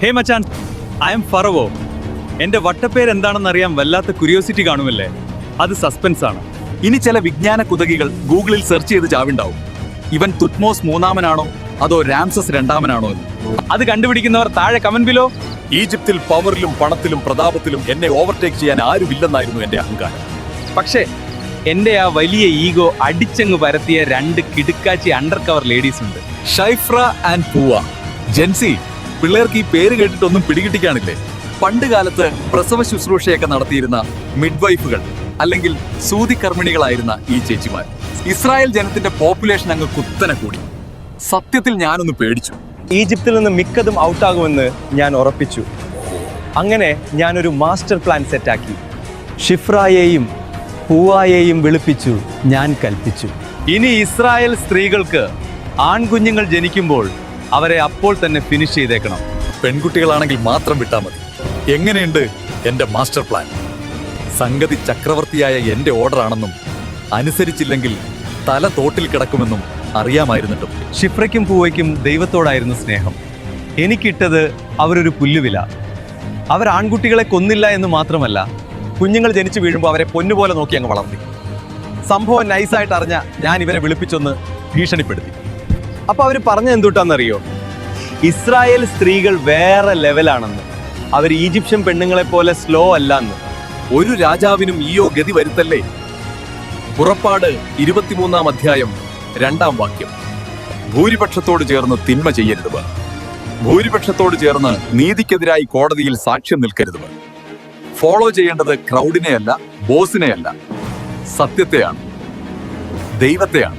Hey Machan, I M ഫറവോ. എന്റെ വട്ടപ്പേര് എന്താണെന്ന് അറിയാൻ വല്ലാത്ത ക്യൂരിയോസിറ്റി കാണുമല്ലേ? അത് സസ്പെൻസ് ആണ്. ഇനി ചില വിജ്ഞാന കുതകികൾ ഗൂഗിളിൽ സെർച്ച് ചെയ്ത് ചാവിണ്ടാവും. ഇവൻ തുത്മോസ് മൂന്നാമനാണോ അതോ രാംസസ് രണ്ടാമനാണോ എന്ന്. അത് കണ്ടുപിടിക്കുന്നവർ താഴെ കമന്റ് ബിലോ. ഈജിപ്തിൽ പവറിലും പണത്തിലും പ്രതാപത്തിലും എന്നെ ഓവർടേക്ക് ചെയ്യാൻ ആരുമില്ലെന്നായിരുന്നു എന്റെ അഹങ്കാരം. പക്ഷേ എന്റെ ആ വലിയ ഈഗോ അടിച്ചങ്ങ് പരത്തിയ രണ്ട് കിടുക്കാച്ചി അണ്ടർ കവർ ലേഡീസ് ഉണ്ട്. ഷൈഫ്ര ആൻഡ് പൂവ. ജെൻസി, പിള്ളേർക്ക് ഈ പേര് കേട്ടിട്ടൊന്നും പിടികിട്ടിക്കാണില്ലേ? പണ്ട് കാലത്ത് പ്രസവ ശുശ്രൂഷയൊക്കെ നടത്തിയിരുന്ന മിഡ്വൈഫുകൾ അല്ലെങ്കിൽ സൂതികർമ്മിണികളായിരുന്ന ഈ ചേച്ചിമാർ. ഇസ്രായേൽ ജനത്തിന്റെ പോപ്പുലേഷൻ അങ്ങ് കുത്തനെ കൂടി. സത്യത്തിൽ ഞാനൊന്ന് പേടിച്ചു. ഈജിപ്തിൽ നിന്ന് മിക്കതും ഔട്ടാകുമെന്ന് ഞാൻ ഉറപ്പിച്ചു. അങ്ങനെ ഞാനൊരു മാസ്റ്റർ പ്ലാൻ സെറ്റാക്കി. ഷിഫ്രായെയും പൂവായെയും വിളിപ്പിച്ചു ഞാൻ കൽപ്പിച്ചു. ഇനി ഇസ്രായേൽ സ്ത്രീകൾക്ക് ആൺകുഞ്ഞുങ്ങൾ ജനിക്കുമ്പോൾ അവരെ അപ്പോൾ തന്നെ ഫിനിഷ് ചെയ്തേക്കണം. പെൺകുട്ടികളാണെങ്കിൽ മാത്രം വിട്ടാൽ മതി. എങ്ങനെയുണ്ട് എന്റെ മാസ്റ്റർ പ്ലാൻ? സംഗതി ചക്രവർത്തിയായ എന്റെ ഓർഡർ ആണെന്നും അനുസരിച്ചില്ലെങ്കിൽ തല തോട്ടിൽ കിടക്കുമെന്നും അറിയാമായിരുന്നിട്ടും. ഷിഫ്രയ്ക്കും പൂവയ്ക്കും ദൈവത്തോടായിരുന്നു സ്നേഹം. എനിക്കിട്ടത് അവരൊരു പുല്ലുവില. അവർ ആൺകുട്ടികളെ കൊന്നില്ല എന്ന് മാത്രമല്ല, കുഞ്ഞുങ്ങൾ ജനിച്ചു വീഴുമ്പോൾ അവരെ പൊന്നുപോലെ നോക്കി അങ്ങ് വളർത്തി. സംഭവം നൈസായിട്ട് അറിഞ്ഞ ഞാൻ ഇവരെ വിളിപ്പിച്ചൊന്ന് ഭീഷണിപ്പെടുത്തി. അപ്പൊ അവർ പറഞ്ഞ എന്തുട്ടാന്നറിയോ? ഇസ്രായേൽ സ്ത്രീകൾ വേറെ ലെവലാണെന്ന്, അവർ ഈജിപ്ഷ്യൻ പെണ്ണുങ്ങളെ പോലെ സ്ലോ അല്ലാന്ന്. ഒരു രാജാവിനും ഈയോ ഗതി വരുത്തല്ലേ. പുറപ്പാട് 23-ാം അധ്യായം 2-ാം വാക്യം. ഭൂരിപക്ഷത്തോട് ചേർന്ന് തിന്മ ചെയ്യരുത്. ഭൂരിപക്ഷത്തോട് ചേർന്ന് നീതിക്കെതിരായി കോടതിയിൽ സാക്ഷ്യം നിൽക്കരുത്. ഫോളോ ചെയ്യേണ്ടത് ക്രൗഡിനെയല്ല, ബോസിനെയല്ല, സത്യത്തെയാണ്, ദൈവത്തെയാണ്.